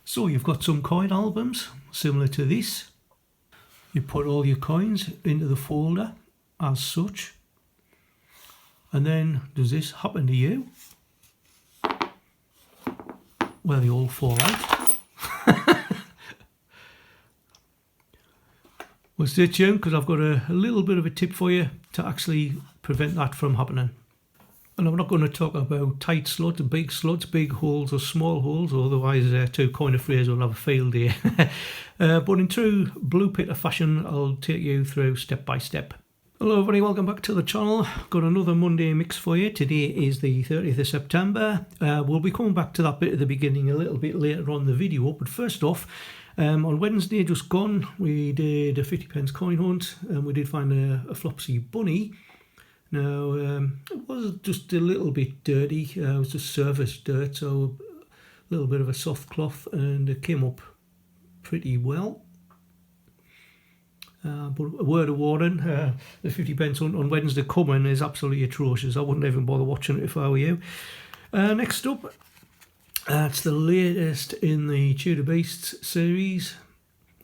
So you've got some coin albums similar to this. You put all your coins into the folder as such. And then does this happen to you? Well, they all fall out. Well, stay tuned because I've got a little bit of a tip for you to actually prevent that from happening. And I'm not going to talk about tight slots, big holes or small holes, otherwise two coiner phrase will have a field day. But in true Blue Peter fashion, I'll take you through step by step. Hello everybody, welcome back to the channel. Got another Monday mix for you. Today is the 30th of September. We'll be coming back to that bit at the beginning a little bit later on the video, but first off, on Wednesday just gone, we did a 50p coin hunt and we did find a Flopsy bunny. Now, it was just a little bit dirty, it was just surface dirt, so a little bit of a soft cloth, and it came up pretty well. But a word of warning, the 50p hunt on Wednesday coming is absolutely atrocious. I wouldn't even bother watching it if I were you. Next up, it's the latest in the Tudor Beasts series.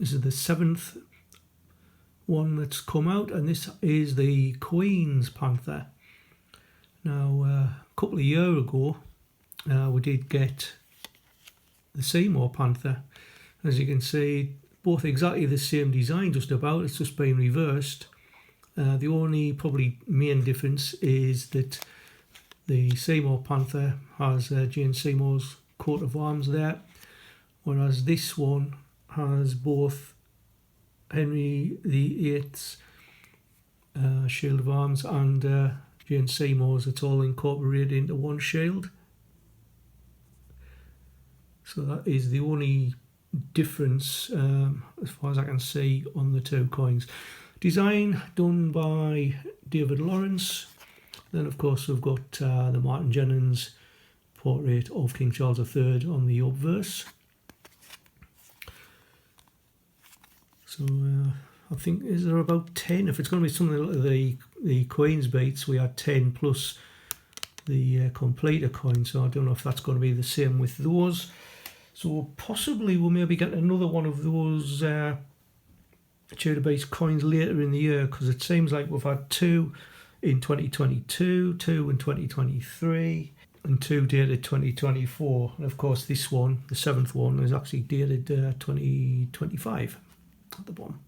This is the 7th one that's come out, and this is the Queen's Panther. Now, a couple of years ago, we did get the Seymour Panther. As you can see, both exactly the same design just about, it's just been reversed. The only probably main difference is that the Seymour Panther has Jane Seymour's coat of arms there, whereas this one has both Henry VIII's shield of arms and Jane Seymour's. It's all incorporated into one shield. So that is the only difference as far as I can see on the two coins. Design done by David Lawrence. Then of course we've got the Martin Jennings portrait of King Charles III on the obverse. So I think, is there about 10? If it's going to be something like the Queen's beats, we had 10 plus the completer coin, so I don't know if that's going to be the same with those. So possibly we'll maybe get another one of those Tudor Beasts coins later in the year, because it seems like we've had 2 in 2022, 2 in 2023, and 2 dated 2024. And of course this one, the 7th one, is actually dated 2025 at the bottom.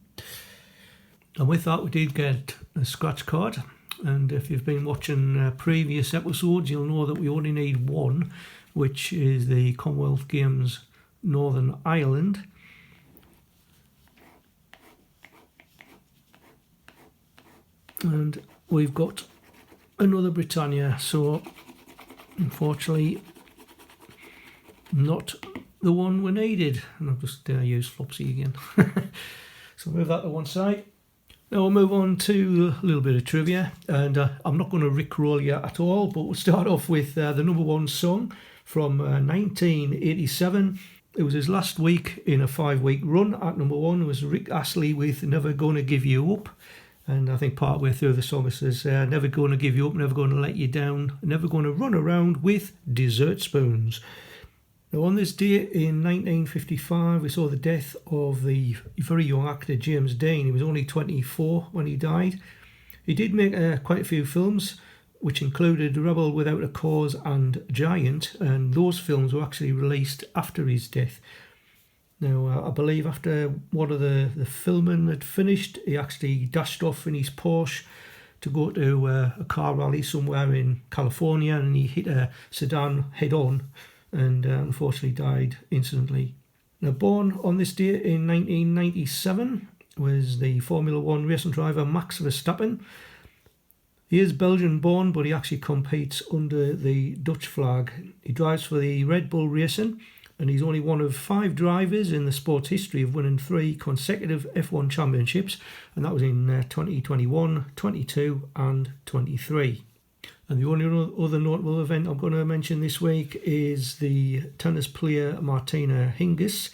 And with that we did get a scratch card, and if you've been watching previous episodes you'll know that we only need one, which is the Commonwealth Games Northern Ireland. And we've got another Britannia, so unfortunately not the one we needed. And I've just used Flopsy again. So move that to one side. Now we'll move on to a little bit of trivia, and I'm not going to rickroll you at all, but we'll start off with the #1 song from 1987. It was his last week in a 5-week run at #1. It was Rick Astley with Never Gonna Give You Up. And I think partway through the song it says, never gonna give you up, never gonna let you down, never gonna run around with dessert spoons. Now on this date in 1955 we saw the death of the very young actor James Dean. He was only 24 when he died. He did make quite a few films, which included Rebel Without a Cause and Giant, and those films were actually released after his death. Now, I believe after one of the filming had finished, he actually dashed off in his Porsche to go to a car rally somewhere in California, and he hit a sedan head-on and unfortunately died instantly. Now, born on this date in 1997 was the Formula 1 racing driver Max Verstappen. He is Belgian born, but he actually competes under the Dutch flag. He drives for the Red Bull Racing, and he's only one of 5 drivers in the sport's history of winning 3 consecutive F1 championships, and that was in 2021, 22 and 23. And the only other notable event I'm going to mention this week is the tennis player Martina Hingis,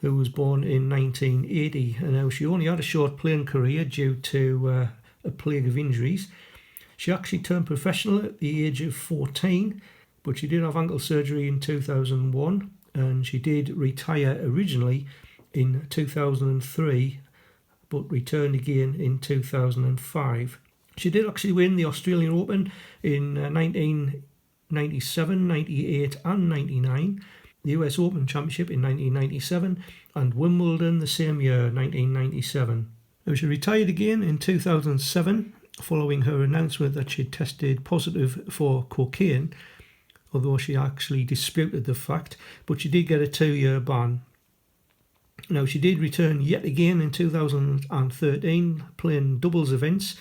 who was born in 1980. And now she only had a short playing career due to a plague of injuries. She actually turned professional at the age of 14, but she did have ankle surgery in 2001, and she did retire originally in 2003, but returned again in 2005. She did actually win the Australian Open in 1997, 98 and 99, the US Open Championship in 1997, and Wimbledon the same year, 1997. Now, she retired again in 2007 following her announcement that she'd tested positive for cocaine, although she actually disputed the fact, but she did get a 2-year ban. Now, she did return yet again in 2013, playing doubles events,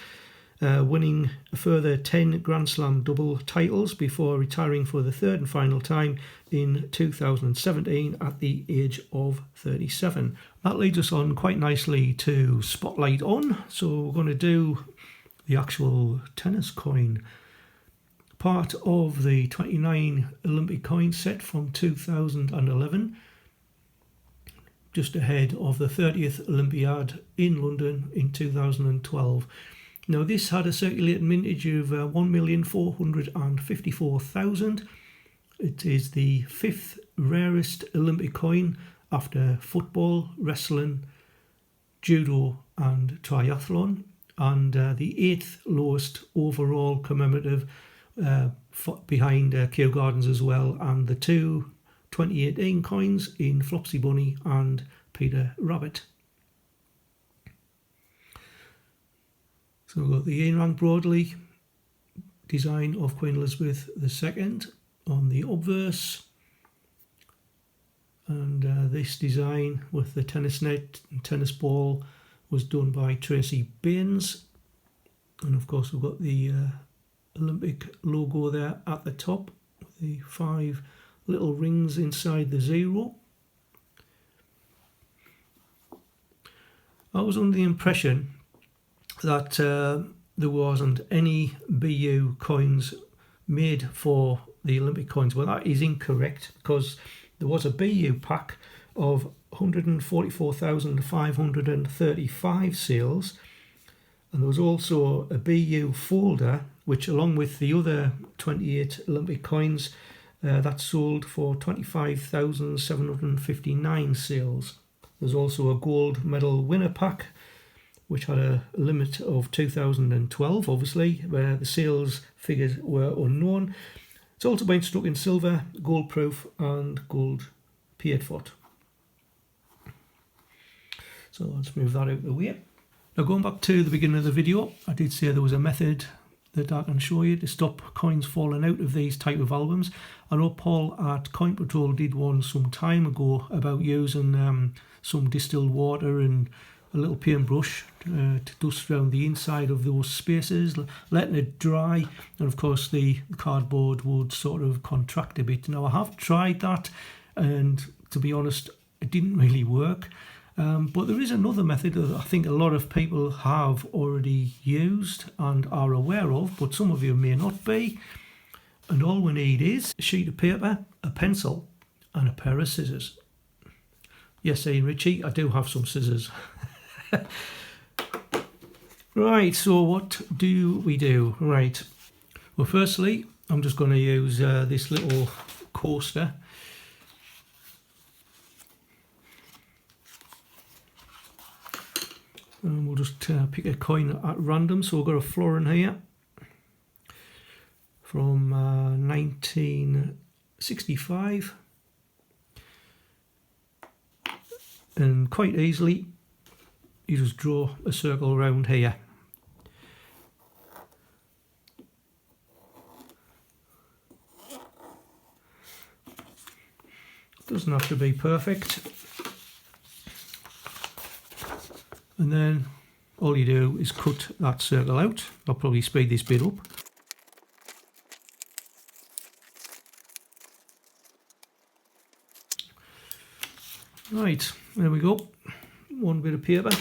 winning a further 10 Grand Slam double titles before retiring for the third and final time in 2017 at the age of 37. That leads us on quite nicely to Spotlight On. So we're going to do the actual tennis coin, part of the 29 Olympic coin set from 2011, just ahead of the 30th Olympiad in London in 2012. Now, this had a circulated mintage of 1,454,000. It is the 5th rarest Olympic coin after football, wrestling, judo and triathlon, and the 8th lowest overall commemorative behind Kew Gardens as well, and the two 2018 coins in Flopsy Bunny and Peter Rabbit. So we've got the Ian Rank Broadley design of Queen Elizabeth II on the obverse, and this design with the tennis net and tennis ball was done by Tracy Baines, and of course we've got the Olympic logo there at the top with the 5 little rings inside the 0. I was under the impression that there wasn't any BU coins made for the Olympic coins. Well, that is incorrect, because there was a BU pack of 144,535 sales, and there was also a BU folder which, along with the other 28 Olympic coins, that sold for 25,759 sales. There's also a gold medal winner pack which had a limit of 2012, obviously, where the sales figures were unknown. It's also been struck in silver, gold proof and gold paid for. So let's move that out of the way. Now, going back to the beginning of the video, I did say there was a method that I can show you to stop coins falling out of these type of albums. I know Paul at Coin Patrol did one some time ago about using some distilled water and a little paintbrush to dust around the inside of those spaces, letting it dry, and of course the cardboard would sort of contract a bit. Now, I have tried that, and to be honest, it didn't really work. But there is another method that I think a lot of people have already used and are aware of, but some of you may not be. And all we need is a sheet of paper, a pencil and a pair of scissors. Yes, Ian Ritchie, I do have some scissors. Right, so what do we do? Right, well, firstly, I'm just going to use this little coaster. And we'll just pick a coin at random. So we've got a florin here from 1965. And quite easily, you just draw a circle around here. Doesn't have to be perfect. And then all you do is cut that circle out. I'll probably speed this bit up. Right, there we go. One bit of paper.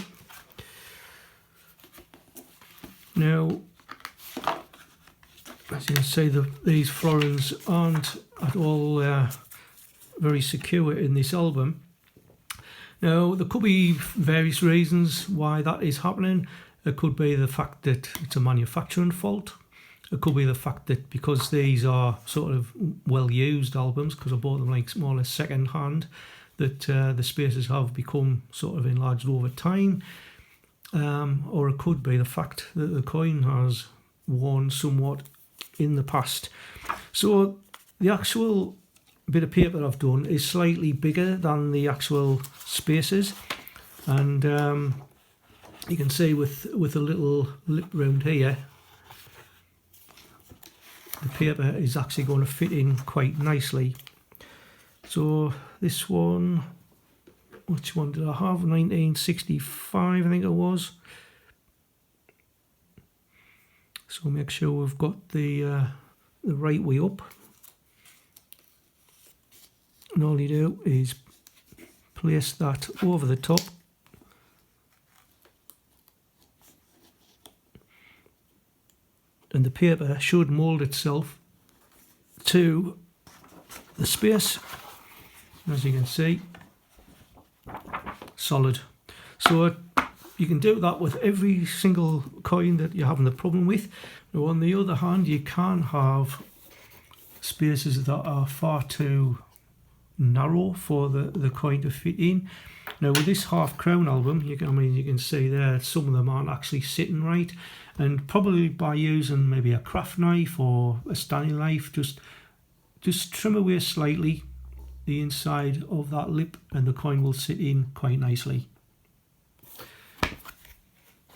Now, as you can see, these florins aren't at all very secure in this album. Now, there could be various reasons why that is happening. It could be the fact that it's a manufacturing fault. It could be the fact that because these are sort of well used albums, because I bought them like more or less second hand, that the spaces have become sort of enlarged over time. Or it could be the fact that the coin has worn somewhat in the past. So the actual bit of paper I've done is slightly bigger than the actual spaces, and you can see with a little lip round here, the paper is actually going to fit in quite nicely. So this one, which one did I have? 1965, I think it was. So make sure we've got the right way up. And all you do is place that over the top. And the paper should mould itself to the space, as you can see, solid. So you can do that with every single coin that you're having the problem with. Now on the other hand, you can have spaces that are far too narrow for the coin to fit in. Now with this half crown album, you can see there some of them aren't actually sitting right, and probably by using maybe a craft knife or a Stanley knife, just trim away slightly the inside of that lip and the coin will sit in quite nicely.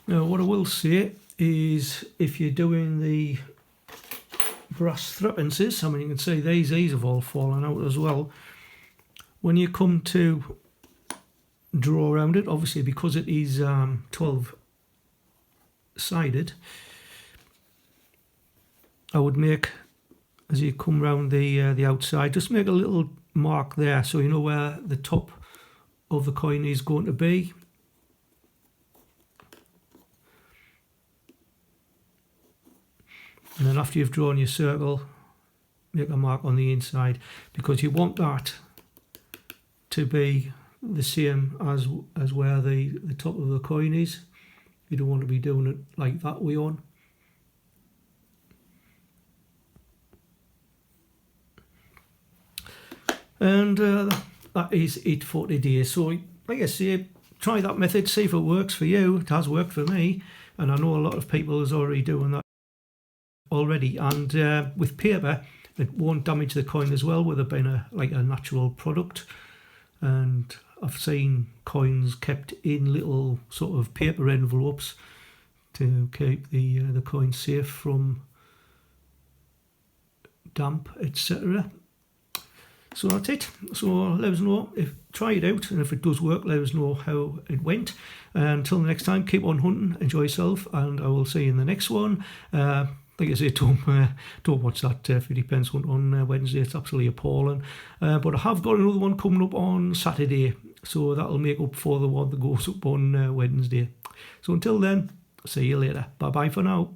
Now what I will say is, if you're doing the brass threepences, you can see these have all fallen out as well. When you come to draw around it, obviously because it is 12 sided, I would make, as you come round the outside, just make a little mark there so you know where the top of the coin is going to be. And then after you've drawn your circle, make a mark on the inside, because you want that to be the same as where the top of the coin is. You don't want to be doing it like that way on. And that is it for today. So like I say, try that method, see if it works for you. It has worked for me, and I know a lot of people is already doing that already. And with paper, it won't damage the coin as well, with it being a natural product. And I've seen coins kept in little sort of paper envelopes to keep the coin safe from damp, etc. So that's it. So let us know, try it out, and if it does work, let us know how it went. Until the next time, keep on hunting, enjoy yourself, and I will see you in the next one. Like I say, don't watch that 50 pence hunt on Wednesday. It's absolutely appalling. But I have got another one coming up on Saturday, so that'll make up for the one that goes up on Wednesday. So until then, see you later. Bye bye for now.